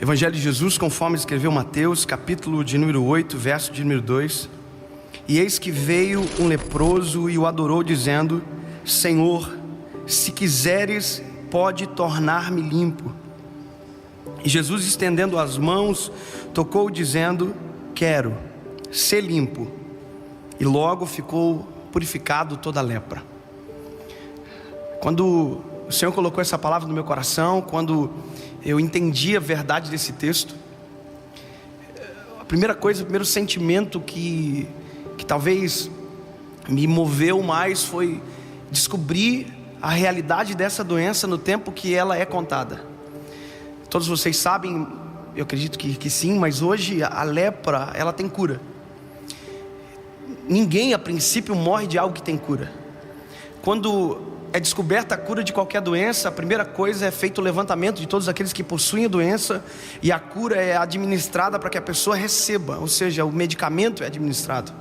Evangelho de Jesus, conforme escreveu Mateus, capítulo de número 8, verso de número 2. E eis que veio um leproso e o adorou, dizendo: Senhor, se quiseres, pode tornar-me limpo. E Jesus, estendendo as mãos, tocou, dizendo: Quero, ser limpo. E logo ficou purificado toda a lepra. Quando o Senhor colocou essa palavra no meu coração, quando eu entendi a verdade desse texto, a primeira coisa, o primeiro sentimento que talvez me moveu mais foi descobrir a realidade dessa doença no tempo que ela é contada. Todos vocês sabem, eu acredito que sim, mas hoje a lepra, ela tem cura. Ninguém a princípio morre de algo que tem cura. Quando é descoberta a cura de qualquer doença, a primeira coisa é feito o levantamento de todos aqueles que possuem a doença, e a cura é administrada para que a pessoa receba, ou seja, o medicamento é administrado.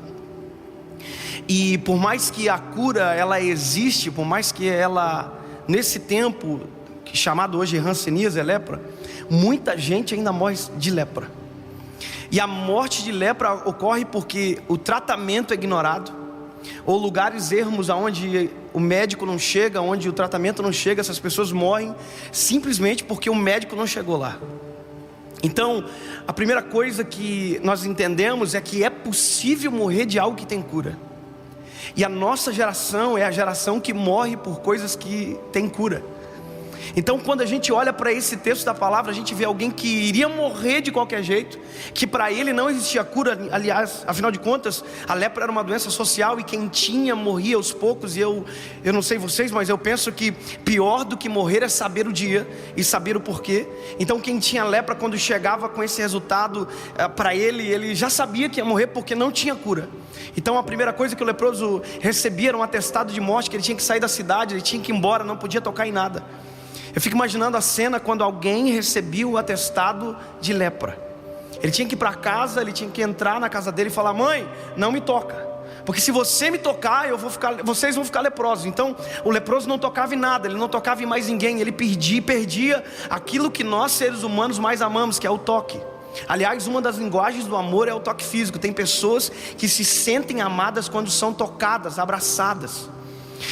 E por mais que a cura ela existe, por mais que ela, nesse tempo chamado hoje hanseníase, é lepra, muita gente ainda morre de lepra. E a morte de lepra ocorre porque o tratamento é ignorado, ou lugares ermos onde o médico não chega, onde o tratamento não chega. Essas pessoas morrem simplesmente porque o médico não chegou lá. Então, a primeira coisa que nós entendemos é que é possível morrer de algo que tem cura. E a nossa geração é a geração que morre por coisas que tem cura. Então, quando a gente olha para esse texto da palavra, a gente vê alguém que iria morrer de qualquer jeito, que para ele não existia cura. Aliás, afinal de contas, a lepra era uma doença social, e quem tinha morria aos poucos. E eu não sei vocês, mas eu penso que pior do que morrer é saber o dia e saber o porquê. Então quem tinha lepra, quando chegava com esse resultado para ele já sabia que ia morrer porque não tinha cura. Então a primeira coisa que o leproso recebia era um atestado de morte, que ele tinha que sair da cidade, ele tinha que ir embora, não podia tocar em nada. Eu fico imaginando a cena quando alguém recebia o atestado de lepra. Ele tinha que ir para casa, ele tinha que entrar na casa dele e falar: mãe, não me toca, porque se você me tocar, vocês vão ficar leprosos. Então o leproso não tocava em nada, ele não tocava em mais ninguém, ele perdia aquilo que nós seres humanos mais amamos, que é o toque. Aliás, uma das linguagens do amor é o toque físico. Tem pessoas que se sentem amadas quando são tocadas, abraçadas.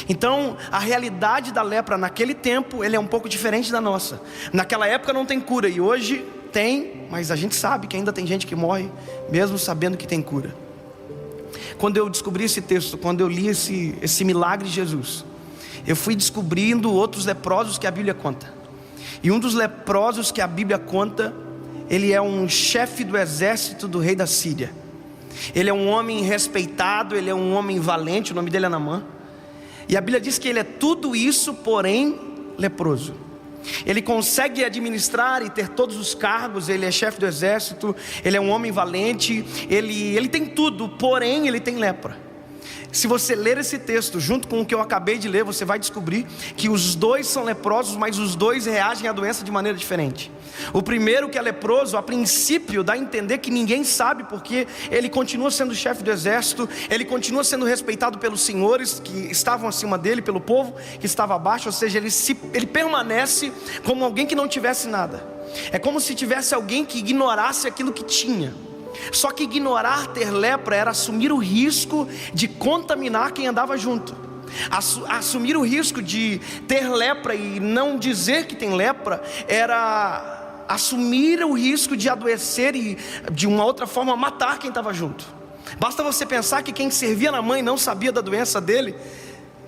Então a realidade da lepra naquele tempo, ele é um pouco diferente da nossa. Naquela época não tem cura, e hoje tem, mas a gente sabe que ainda tem gente que morre mesmo sabendo que tem cura. Quando eu descobri esse texto, quando eu li esse milagre de Jesus, eu fui descobrindo outros leprosos que a Bíblia conta. E um dos leprosos que a Bíblia conta, ele é um chefe do exército do rei da Síria. Ele é um homem respeitado, ele é um homem valente, o nome dele é Naamã. E a Bíblia diz que ele é tudo isso, porém leproso. Ele consegue administrar e ter todos os cargos, ele é chefe do exército, ele é um homem valente, ele tem tudo, porém ele tem lepra. Se você ler esse texto junto com o que eu acabei de ler, você vai descobrir que os dois são leprosos, mas os dois reagem à doença de maneira diferente. O primeiro, que é leproso, a princípio dá a entender que ninguém sabe, porque ele continua sendo chefe do exército, ele continua sendo respeitado pelos senhores que estavam acima dele, pelo povo que estava abaixo. Ou seja, ele permanece como alguém que não tivesse nada. É como se tivesse alguém que ignorasse aquilo que tinha. Só que ignorar ter lepra era assumir o risco de contaminar quem andava junto. Assumir o risco de ter lepra e não dizer que tem lepra era assumir o risco de adoecer e de uma outra forma matar quem estava junto. Basta você pensar que quem servia na mãe não sabia da doença dele,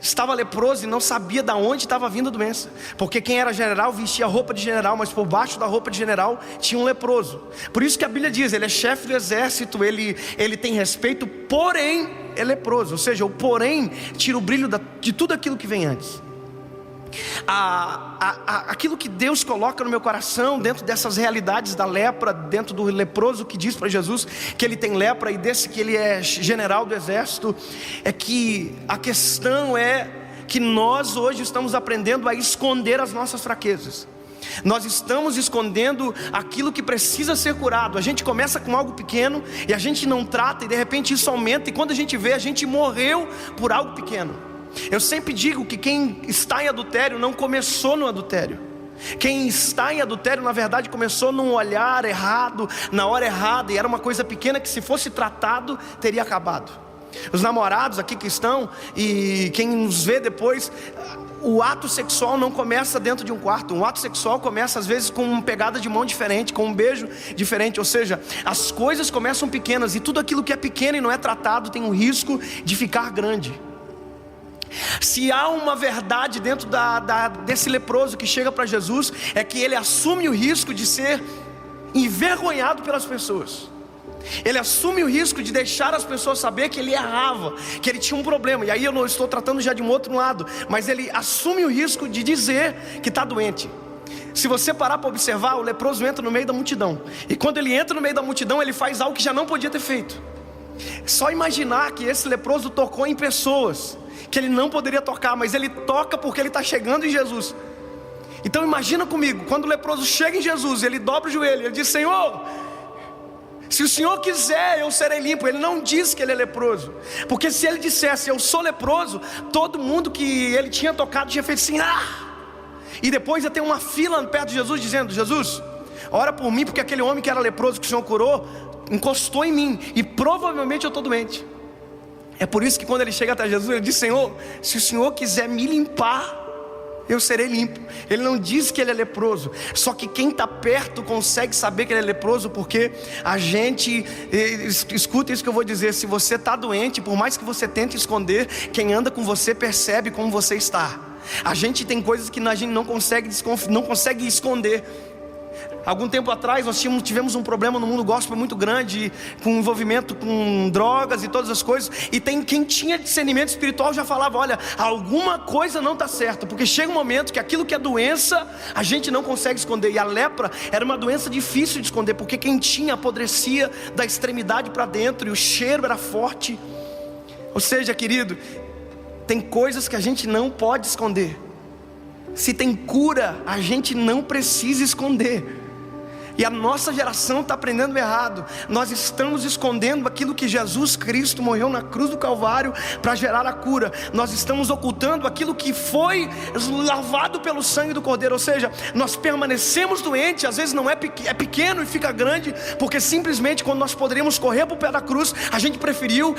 estava leproso e não sabia de onde estava vindo a doença, porque quem era general vestia roupa de general, mas por baixo da roupa de general tinha um leproso. Por isso que a Bíblia diz, ele é chefe do exército, ele tem respeito, porém é leproso. Ou seja, o porém tira o brilho de tudo aquilo que vem antes. Aquilo que Deus coloca no meu coração dentro dessas realidades da lepra, dentro do leproso que diz para Jesus que ele tem lepra, e desse que ele é general do exército, é que a questão é que nós hoje estamos aprendendo a esconder as nossas fraquezas. Nós estamos escondendo aquilo que precisa ser curado. A gente começa com algo pequeno e a gente não trata, e de repente isso aumenta, e quando a gente vê, a gente morreu por algo pequeno. Eu sempre digo que quem está em adultério não começou no adultério. Quem está em adultério, na verdade, começou num olhar errado, na hora errada, e era uma coisa pequena que, se fosse tratado, teria acabado. Os namorados aqui que estão, e quem nos vê depois, o ato sexual não começa dentro de um quarto. Um ato sexual começa às vezes com uma pegada de mão diferente, com um beijo diferente. Ou seja, as coisas começam pequenas, e tudo aquilo que é pequeno e não é tratado tem um risco de ficar grande. Se há uma verdade dentro desse leproso que chega para Jesus, é que ele assume o risco de ser envergonhado pelas pessoas. Ele assume o risco de deixar as pessoas saber que ele errava, que ele tinha um problema. E aí eu não estou tratando já de um outro lado, mas ele assume o risco de dizer que está doente. Se você parar para observar, o leproso entra no meio da multidão, e quando ele entra no meio da multidão, ele faz algo que já não podia ter feito. Só imaginar que esse leproso tocou em pessoas que ele não poderia tocar, mas ele toca porque ele está chegando em Jesus. Então imagina comigo, quando o leproso chega em Jesus, ele dobra o joelho, ele diz: Senhor, se o Senhor quiser, eu serei limpo. Ele não diz que ele é leproso, porque se ele dissesse eu sou leproso, todo mundo que ele tinha tocado tinha feito assim, e depois ia ter uma fila perto de Jesus dizendo: Jesus, ora por mim, porque aquele homem que era leproso que o Senhor curou encostou em mim, e provavelmente eu estou doente. É por isso que quando ele chega até Jesus, ele diz: Senhor, se o Senhor quiser me limpar, eu serei limpo. Ele não diz que ele é leproso. Só que quem está perto consegue saber que ele é leproso, porque a gente, escuta isso que eu vou dizer, se você está doente, por mais que você tente esconder, quem anda com você percebe como você está. A gente tem coisas que a gente não consegue esconder. Algum tempo atrás nós tivemos um problema no mundo gospel muito grande, com envolvimento com drogas e todas as coisas. E quem tinha discernimento espiritual já falava: olha, alguma coisa não está certa, porque chega um momento que aquilo que é doença, a gente não consegue esconder. E a lepra era uma doença difícil de esconder, porque quem tinha apodrecia da extremidade para dentro, e o cheiro era forte. Ou seja, querido, tem coisas que a gente não pode esconder. Se tem cura, a gente não precisa esconder. E a nossa geração está aprendendo errado. Nós estamos escondendo aquilo que Jesus Cristo morreu na cruz do Calvário para gerar a cura. Nós estamos ocultando aquilo que foi lavado pelo sangue do Cordeiro. Ou seja, nós permanecemos doentes. Às vezes não é pequeno e fica grande, porque simplesmente quando nós poderíamos correr para o pé da cruz, a gente preferiu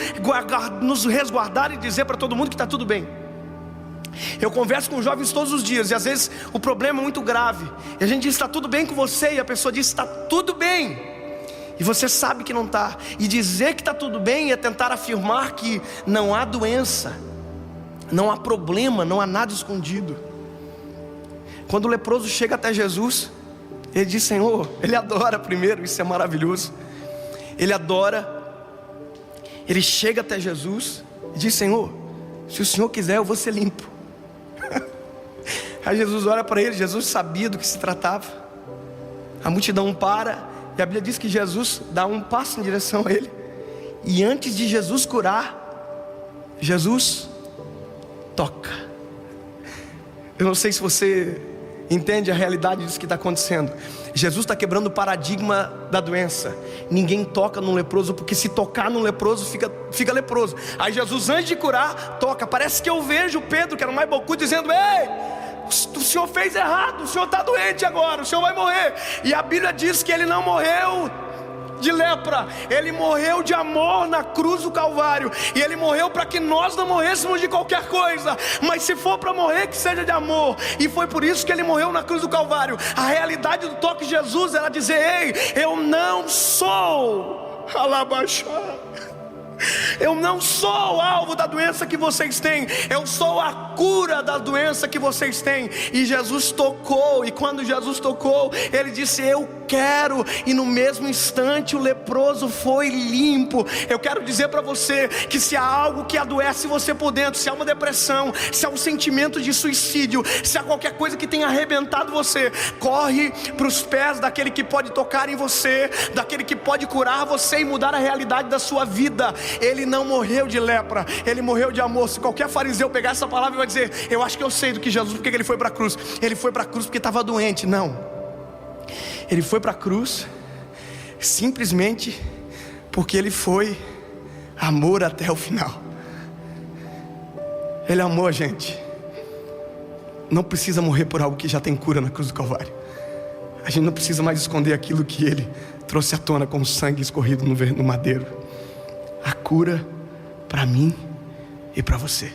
nos resguardar e dizer para todo mundo que está tudo bem. Eu converso com jovens todos os dias, e às vezes o problema é muito grave, e a gente diz: está tudo bem com você? E a pessoa diz: está tudo bem, e você sabe que não está. E dizer que está tudo bem é tentar afirmar que não há doença, não há problema, não há nada escondido. Quando o leproso chega até Jesus, ele diz: Senhor, ele adora primeiro, isso é maravilhoso. Ele adora, ele chega até Jesus e diz: Senhor, se o Senhor quiser, eu vou ser limpo. Aí Jesus olha para ele. Jesus sabia do que se tratava. A multidão para, e a Bíblia diz que Jesus dá um passo em direção a ele, e antes de Jesus curar, Jesus toca. Eu não sei se você entende a realidade disso que está acontecendo. Jesus está quebrando o paradigma da doença. Ninguém toca num leproso, porque se tocar num leproso fica leproso. Aí Jesus, antes de curar, toca. Parece que eu vejo Pedro, que era o mais bocudo, dizendo: ei, o senhor fez errado, o senhor está doente agora, o senhor vai morrer. E a Bíblia diz que ele não morreu de lepra, ele morreu de amor na cruz do Calvário. E ele morreu para que nós não morrêssemos de qualquer coisa, mas se for para morrer, que seja de amor. E foi por isso que ele morreu na cruz do Calvário. A realidade do toque de Jesus era dizer: ei, eu não sou eu não sou o alvo da doença que vocês têm, eu sou a cura da doença que vocês têm. E Jesus tocou, e quando Jesus tocou, ele disse: eu quero. E no mesmo instante o leproso foi limpo. Eu quero dizer para você que se há algo que adoece você por dentro, se há uma depressão, se há um sentimento de suicídio, se há qualquer coisa que tenha arrebentado você, corre para os pés daquele que pode tocar em você, daquele que pode curar você e mudar a realidade da sua vida. Ele não morreu de lepra, ele morreu de amor. Se qualquer fariseu pegar essa palavra e vai dizer: eu acho que eu sei do que Jesus, porque ele foi para a cruz. Ele foi para a cruz porque estava doente. Não, ele foi para a cruz simplesmente porque ele foi amor até o final. Ele amou a gente. não precisa morrer por algo que já tem cura na cruz do Calvário. A gente não precisa mais esconder aquilo que Ele trouxe à tona com o sangue escorrido no madeiro. A cura para mim e para você.